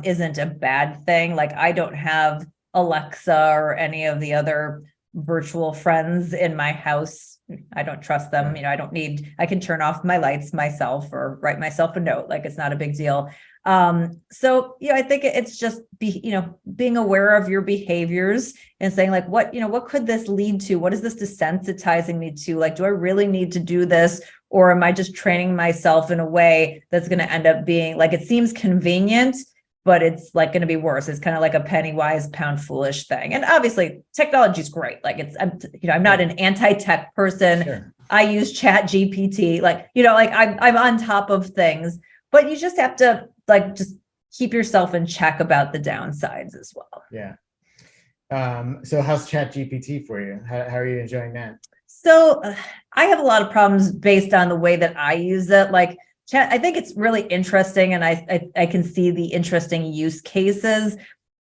isn't a bad thing. Like I don't have Alexa or any of the other virtual friends in my house. I don't trust them. I can turn off my lights myself or write myself a note. Like it's not a big deal. I think it's just being aware of your behaviors and saying like, what could this lead to? What is this desensitizing me to? Like, do I really need to do this? Or am I just training myself in a way that's going to end up being like, it seems convenient, but it's like going to be worse. It's kind of like a penny wise, pound foolish thing. And obviously technology is great. Like I'm not an anti-tech person. Sure. I use Chat GPT, like, I'm on top of things, but you just have to like, just keep yourself in check about the downsides as well. Yeah. So how's Chat GPT for you? How are you enjoying that? So I have a lot of problems based on the way that I use it. Like Chat, I think it's really interesting, and I can see the interesting use cases.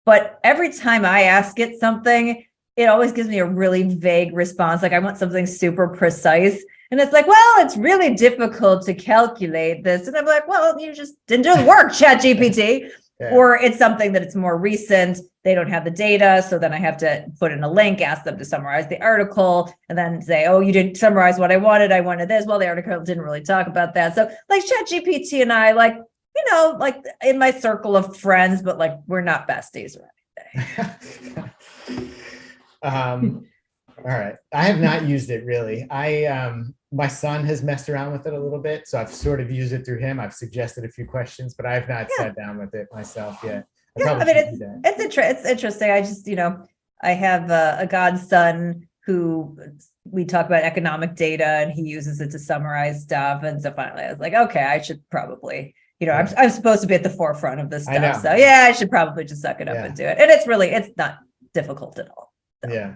But every time I ask it something, it always gives me a really vague response. Like I want something super precise. And it's like, well, it's really difficult to calculate this. And I'm like, well, you just didn't do the work, Chat GPT. Yeah. Or it's something that it's more recent. They don't have the data. So then I have to put in a link, ask them to summarize the article, and then say, oh, you didn't summarize what I wanted. I wanted this. Well, the article didn't really talk about that. So like ChatGPT and I, like, like in my circle of friends, but like we're not besties or anything. All right. I have not used it really. My son has messed around with it a little bit, so I've sort of used it through him. I've suggested a few questions, but I have not sat down with it myself yet. It's interesting. I just, I have a godson who we talk about economic data, and he uses it to summarize stuff. And so finally, I was like, okay, I should probably, I'm supposed to be at the forefront of this stuff. So yeah, I should probably just suck it up and do it. And it's not difficult at all. So. Yeah.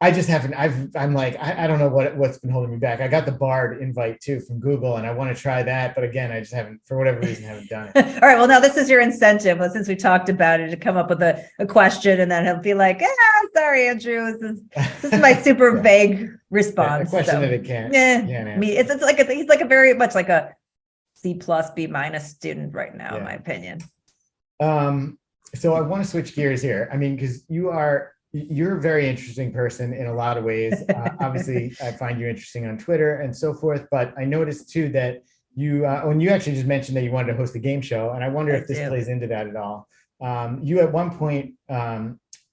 I just haven't, I'm like, I don't know what's been holding me back. I got the Bard invite too from Google, and I want to try that. But again, I just haven't, for whatever reason, haven't done it. All right. Well, now this is your incentive. Well, since we talked about it, to come up with a question, and then he'll be like, sorry, Andrew, this is my super vague response. A question that it can't. It's like he's like a very much like a C+, B- student right now, in my opinion. So I want to switch gears here. I mean, because you're a very interesting person in a lot of ways. Obviously, I find you interesting on Twitter and so forth, but I noticed too that you, when you actually just mentioned that you wanted to host a game show, and I wonder if this plays into that at all. You at one point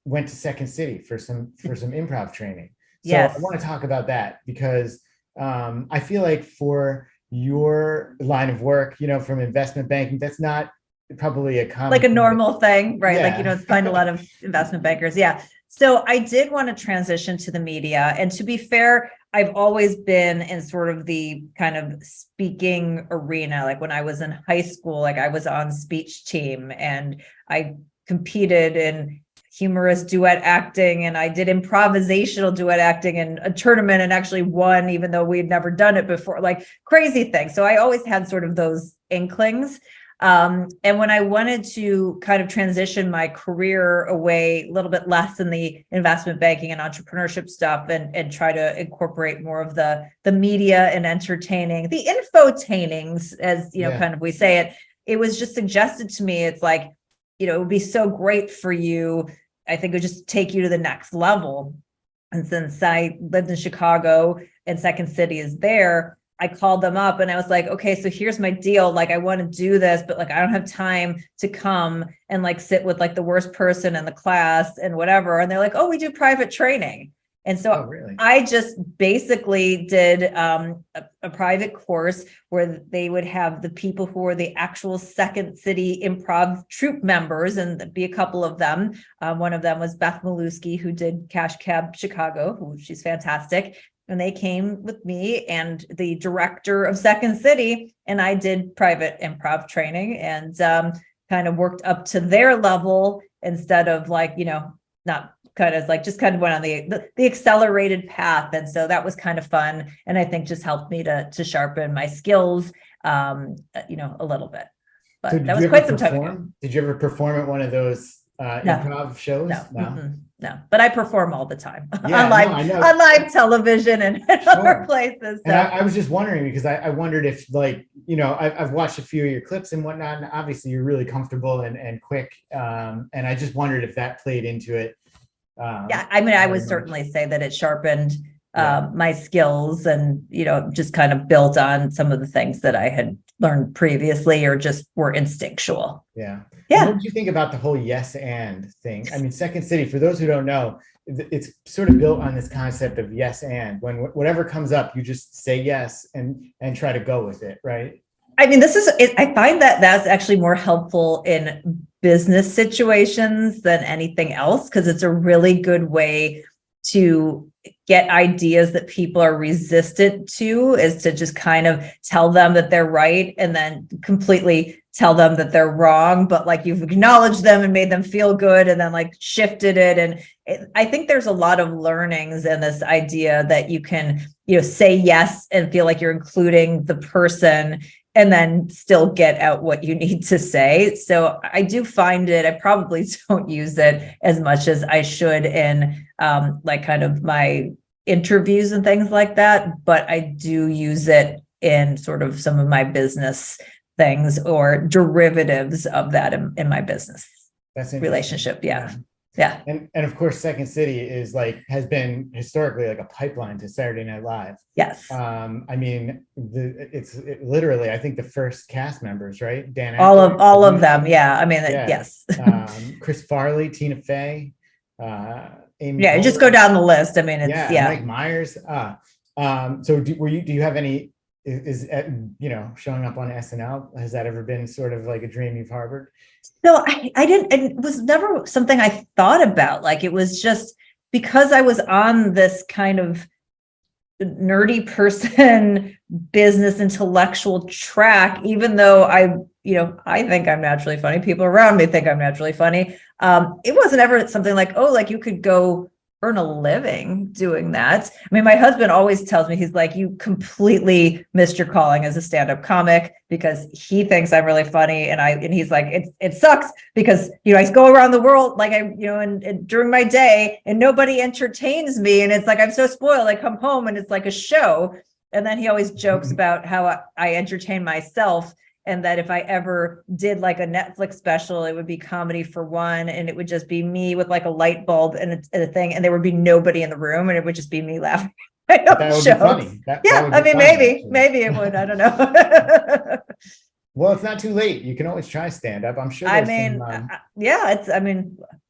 went to Second City for some improv training. So I want to talk about that because I feel like for your line of work, from investment banking, that's not probably a common like a normal thing, right? Yeah. Like, find a lot of investment bankers. Yeah. So I did want to transition to the media. And to be fair, I've always been in sort of the kind of speaking arena. Like when I was in high school, like I was on speech team, and I competed in humorous duet acting, and I did improvisational duet acting in a tournament and actually won, even though we had never done it before, like crazy things. So I always had sort of those inklings. And when I wanted to kind of transition my career away a little bit less in the investment banking and entrepreneurship stuff, and try to incorporate more of the media and entertaining, the infotainings, as kind of we say it was just suggested to me. It's like, it would be so great for you. I think it would just take you to the next level. And since I lived in Chicago and Second City is there, I called them up and I was like, okay, so here's my deal. Like, I want to do this, but like, I don't have time to come and like sit with like the worst person in the class and whatever. And they're like, oh, we do private training. And so really? I just basically did a private course where they would have the people who were the actual Second City improv troupe members, and there'd be a couple of them. One of them was Beth Malusky, who did Cash Cab Chicago, she's fantastic. And they came with me and the director of Second City, and I did private improv training and kind of worked up to their level instead of like, not kind of like, just kind of went on the accelerated path. And so that was kind of fun. And I think just helped me to sharpen my skills, a little bit. But so that was quite some time ago. Did you ever perform at one of those improv shows? No, but I perform all the time on live television and other places. So. And I was just wondering because I wondered if, like, I've watched a few of your clips and whatnot, and obviously you're really comfortable and quick. And I just wondered if that played into it. I would certainly say that it sharpened my skills and, just kind of built on some of the things that I had learned previously or just were instinctual. Yeah. Yeah. What did you think about the whole yes and thing? I mean, Second City, for those who don't know, it's sort of built on this concept of yes and. When whatever comes up, you just say yes and try to go with it, right? I mean, I find that that's actually more helpful in business situations than anything else, because it's a really good way to get ideas that people are resistant to, is to just kind of tell them that they're right and then completely tell them that they're wrong, but like you've acknowledged them and made them feel good and then like shifted it. And I think there's a lot of learnings in this idea that you can, say yes and feel like you're including the person and then still get out what you need to say. So I do find it, I probably don't use it as much as I should in like kind of my interviews and things like that, but I do use it in sort of some of my business things or derivatives of that in my business relationship. Yeah. And of course, Second City has been historically like a pipeline to Saturday Night Live. Yes. I mean, it's literally, I think the first cast members, right? Dan. All of them. Yeah. I mean, yeah. Yes. Chris Farley, Tina Fey, Amy. Yeah. Just go down the list. I mean, it's Mike Myers. So do you have any? Is showing up on SNL, has that ever been sort of like a dream you've harbored? No, I didn't. It was never something I thought about. Like, it was just because I was on this kind of nerdy person, business intellectual track, even though I think I'm naturally funny. People around me think I'm naturally funny. It wasn't ever something like, oh, like you could go earn a living doing that. I mean, my husband always tells me, he's like, you completely missed your calling as a stand-up comic, because he thinks I'm really funny. And he's like, it sucks because, I go around the world, like and during my day and nobody entertains me. And it's like, I'm so spoiled. I come home and it's like a show. And then he always jokes about how I entertain myself. And that if I ever did like a Netflix special, it would be Comedy for One, and it would just be me with like a light bulb and a thing, and there would be nobody in the room, and it would just be me laughing. That would be funny. I mean, maybe it would. I don't know. Well, it's not too late. You can always try stand up. I'm sure. I mean,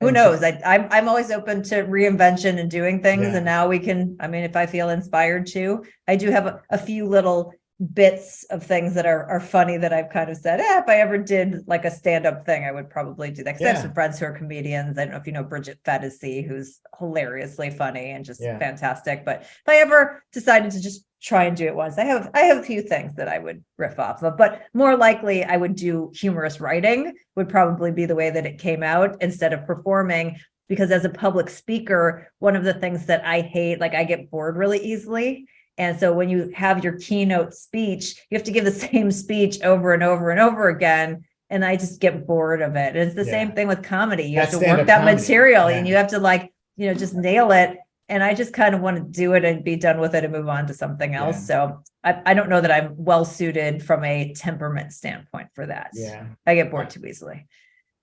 who knows? I'm always open to reinvention and doing things. Yeah. And now we can. I mean, if I feel inspired to, I do have a few little bits of things that are funny that I've kind of said, if I ever did like a stand-up thing, I would probably do that. Because I have some friends who are comedians. I don't know if you know Bridget Fetisi, who's hilariously funny and just fantastic. But if I ever decided to just try and do it once, I have a few things that I would riff off of. But more likely I would do humorous writing, would probably be the way that it came out, instead of performing. Because as a public speaker, one of the things that I hate, like I get bored really easily. And so when you have your keynote speech, you have to give the same speech over and over and over again. And I just get bored of it. And it's the same thing with comedy. You have to work that material and you have to just nail it. And I just kind of want to do it and be done with it and move on to something else. Yeah. So I don't know that I'm well suited from a temperament standpoint for that. Yeah. I get bored too easily.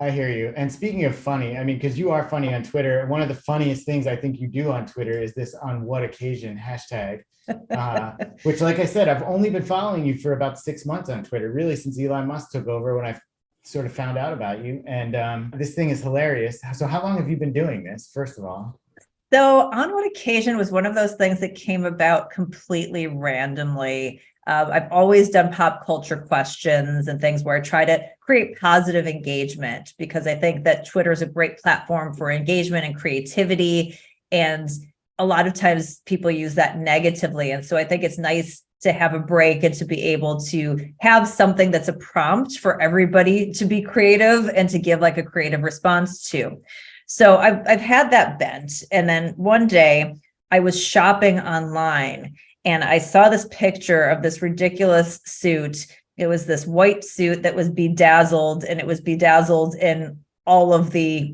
I hear you. And speaking of funny, I mean, because you are funny on Twitter, one of the funniest things I think you do on Twitter is this "on what occasion" hashtag, which, like I said, I've only been following you for about 6 months on Twitter, really since Elon Musk took over, when I sort of found out about you. And this thing is hilarious. So how long have you been doing this, first of all? So "on what occasion" was one of those things that came about completely randomly. I've always done pop culture questions and things where I try to create positive engagement, because I think that Twitter is a great platform for engagement and creativity. And a lot of times people use that negatively. And so I think it's nice to have a break and to be able to have something that's a prompt for everybody to be creative and to give like a creative response to. So I've had that bent. And then one day I was shopping online and I saw this picture of this ridiculous suit. It was this white suit that was bedazzled, and it was bedazzled in all of the,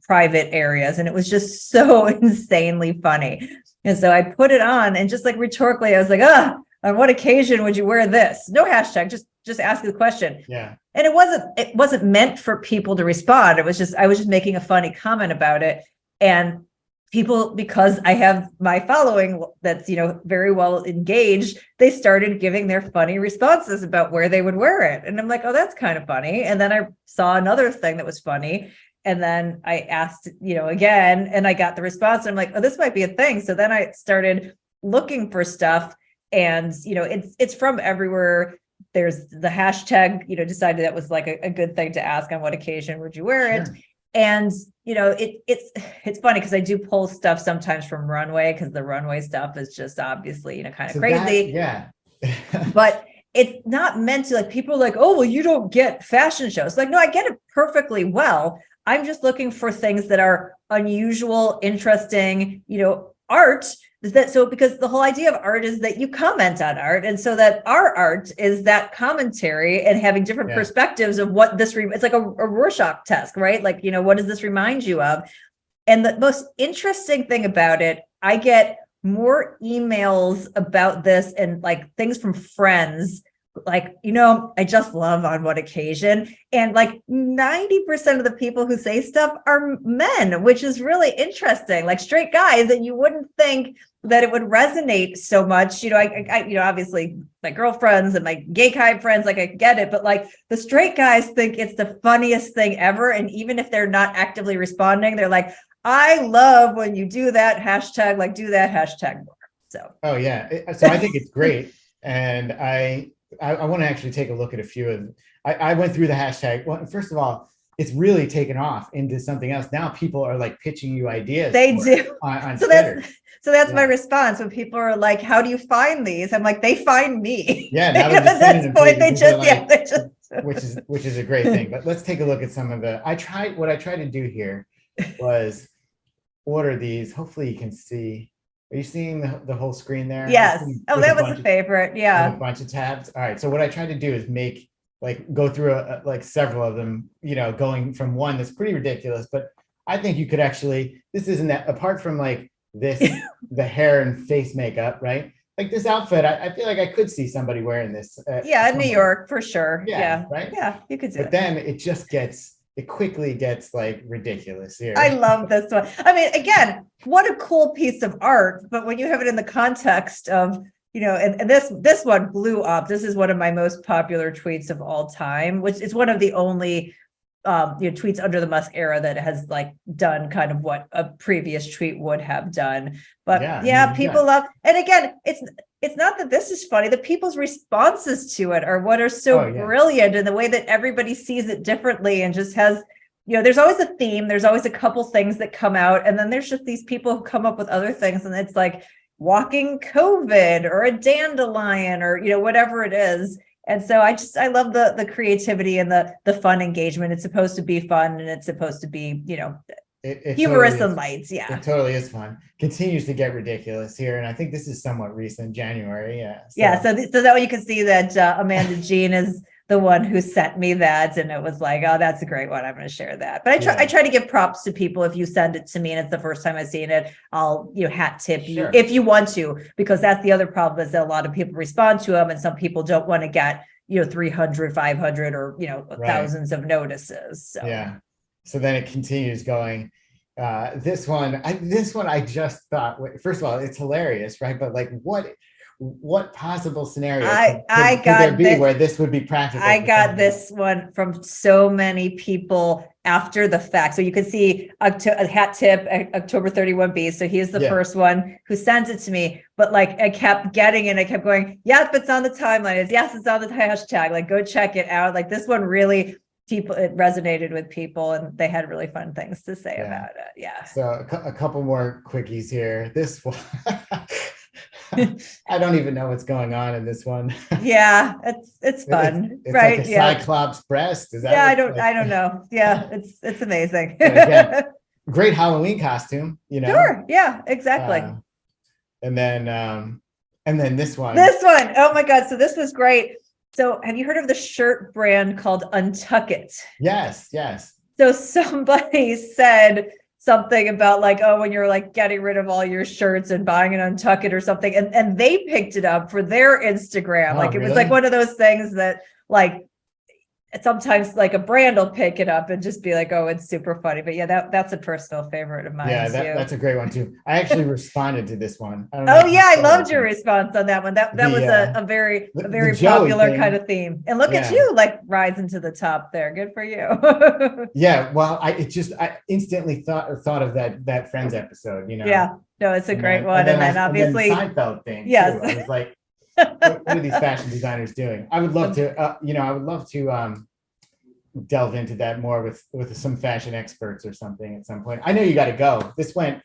private areas. And it was just so insanely funny. And so I put it on, and just like rhetorically, I was like, on what occasion would you wear this? No hashtag, just ask the question. Yeah. And it wasn't meant for people to respond. I was just making a funny comment about it. And people, because I have my following that's, very well engaged, they started giving their funny responses about where they would wear it. And I'm like, oh, that's kind of funny. And then I saw another thing that was funny. And then I asked, again, and I got the response. And I'm like, oh, this might be a thing. So then I started looking for stuff, and, it's from everywhere. there's the hashtag, decided that was like a good thing to ask, on what occasion would you wear it? And, it's funny because I do pull stuff sometimes from Runway, because the Runway stuff is just obviously, kind of crazy. But it's not meant to, like, people are like, oh, well, you don't get fashion shows. Like, no, I get it perfectly well. I'm just looking for things that are unusual, interesting, art. Because the whole idea of art is that you comment on art. And so that our art is that commentary and having different perspectives of what this, it's like a Rorschach test, right? Like, what does this remind you of? And the most interesting thing about it, I get more emails about this and like things from friends, like, I just love On What Occasion. And like 90% of the people who say stuff are men, which is really interesting, like straight guys, and you wouldn't think that it would resonate so much. I obviously my girlfriends and my gay guy friends, like I get it, but like the straight guys think it's the funniest thing ever. And even if they're not actively responding, they're like, I love when you do that hashtag, like do that hashtag more. So. Oh yeah. So I think it's great. And I want to actually take a look at a few of them. I went through the hashtag. Well, first of all, it's really taken off into something else. Now people are like pitching you ideas. They do. On Twitter. So that's my response when people are like, how do you find these? I'm like, they find me. Yeah. Now they're just at this point, they just, which is a great thing. But let's take a look at some of the, what I tried to do here was order these. Hopefully you can see. Are you seeing the whole screen there? Yes. Oh, that was a favorite. Yeah. A bunch of tabs. All right. So what I tried to do is go through like several of them, going from one that's pretty ridiculous, but I think you could actually, this isn't that, apart from like this, the hair and face makeup, right? Like this outfit, I feel like I could see somebody wearing this. In New York, for sure. Yeah. Right. Yeah. You could do it. But then it quickly gets like ridiculous here. I love this one. I mean, again, what a cool piece of art, but when you have it in the context of, and this one blew up. This is one of my most popular tweets of all time, which is one of the only tweets under the Musk era that has like done kind of what a previous tweet would have done. But people love, and again, it's not that this is funny, the people's responses to it are what are so brilliant, and the way that everybody sees it differently and just has, there's always a theme, there's always a couple things that come out, and then there's just these people who come up with other things, and it's like walking COVID or a dandelion or, whatever it is. And so I love the creativity and the fun engagement. It's supposed to be fun, and it's supposed to be, humorous totally and lights. Yeah. It totally is fun. Continues to get ridiculous here. And I think this is somewhat recent, January. Yeah. So that way you can see that Amanda Jean is the one who sent me that. And it was like, oh, that's a great one. I'm going to share that. But I try to give props to people. If you send it to me and it's the first time I've seen it, I'll, hat tip you if you want to, because that's the other problem is that a lot of people respond to them and some people don't want to get, 300, 500 or, thousands of notices. So. Yeah. So then it continues going. This one I just thought, first of all, it's hilarious, right? But like, what possible scenario could there be where this would be practical? I got this one from so many people after the fact. So you can see a hat tip, October 31B. So he's the first one who sent it to me. But like I kept getting it. I kept going, yes, it's on the timeline. Yes, it's on the hashtag. Like, go check it out. Like this one really, it resonated with people and they had really fun things to say about it. Yeah. So a couple more quickies here. This one. I don't even know what's going on in this one. Yeah, it's fun, it's right? Like a cyclops breast. Is that? Yeah, I don't know. Yeah, it's amazing. Again, great Halloween costume. Sure. Yeah, exactly. And then this one. This one. Oh my God. So this was great. So have you heard of the shirt brand called Untuck It? Yes. So somebody said something about like, oh, when you're like getting rid of all your shirts and buying an Untuck It or something. And they picked it up for their Instagram. Oh, like it really? was like one of those things that like sometimes like a brand will pick it up and just be like, oh, it's super funny. But yeah, that's a personal favorite of mine. Yeah, that's a great one too. I actually responded to this one. I loved your response on that one. That was a very popular kind of theme. And look at you, like rising to the top there. Good for you. Yeah, well, I instantly thought of that Friends episode. Yeah, no, it's a great one. And then obviously the Seinfeld thing. Yes, too. I was like, what are these fashion designers doing? I would love to, I would love to delve into that more with some fashion experts or something at some point. I know you got to go. This went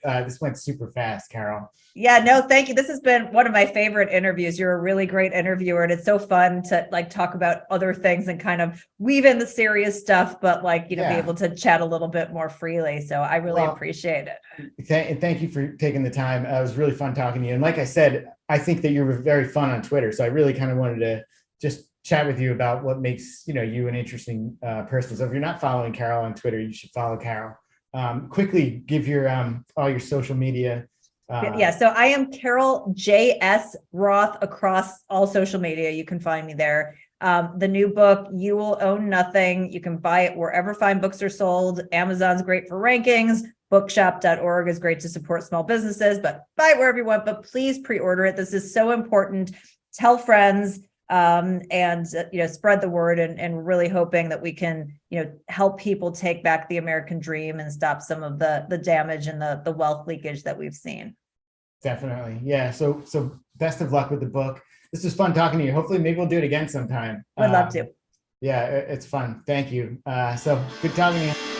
super fast, Carol. Yeah, no, thank you. This has been one of my favorite interviews. You're a really great interviewer, and it's so fun to like talk about other things and kind of weave in the serious stuff, but like, be able to chat a little bit more freely. So I really appreciate it. Thank you for taking the time. It was really fun talking to you. And like I said, I think that you're very fun on Twitter. So I really kind of wanted to just chat with you about what makes, you an interesting person. So if you're not following Carol on Twitter, you should follow Carol. Quickly give your all your social media. So I am Carol J.S. Roth across all social media. You can find me there. The new book, You Will Own Nothing. You can buy it wherever fine books are sold. Amazon's great for rankings. Bookshop.org is great to support small businesses, but buy it wherever you want, but please pre-order it. This is so important. Tell friends, and spread the word, and really hoping that we can, help people take back the American dream and stop some of the damage and the wealth leakage that we've seen. Definitely. Yeah. So best of luck with the book. This was fun talking to you. Hopefully maybe we'll do it again sometime. I'd love to. Yeah, it's fun. Thank you. So good talking to you.